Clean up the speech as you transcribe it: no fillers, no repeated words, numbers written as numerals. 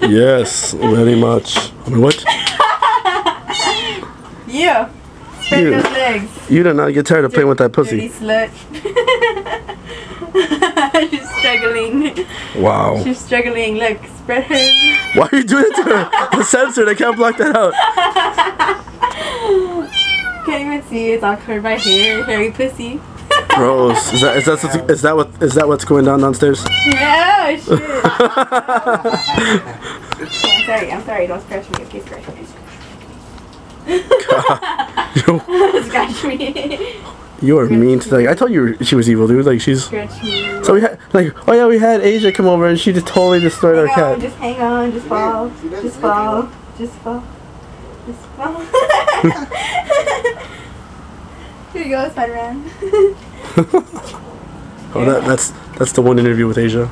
Yes, very much. I mean, what? Yeah. Spread those legs. You do not get tired of playing with that pussy. Dirty slut. She's struggling. Wow. She's struggling. Look, spread her. Why are you doing it to her? It's censored. I can't block that out. Can't even see. It's all covered by hair. Hairy pussy. Gross. Is that what's going on downstairs? Yeah, shit. I'm sorry. Don't scratch me. Okay, scratch me. Scratch me. You are mean to like. I told you she was evil, dude. Like she's. Scratch me. So we had oh yeah, we had Asia come over and she just totally destroyed our cat. Just hang on. Just fall. Just fall. Just fall. Just fall. Here you go, Spider-Man. Oh, that's the one interview with Asia.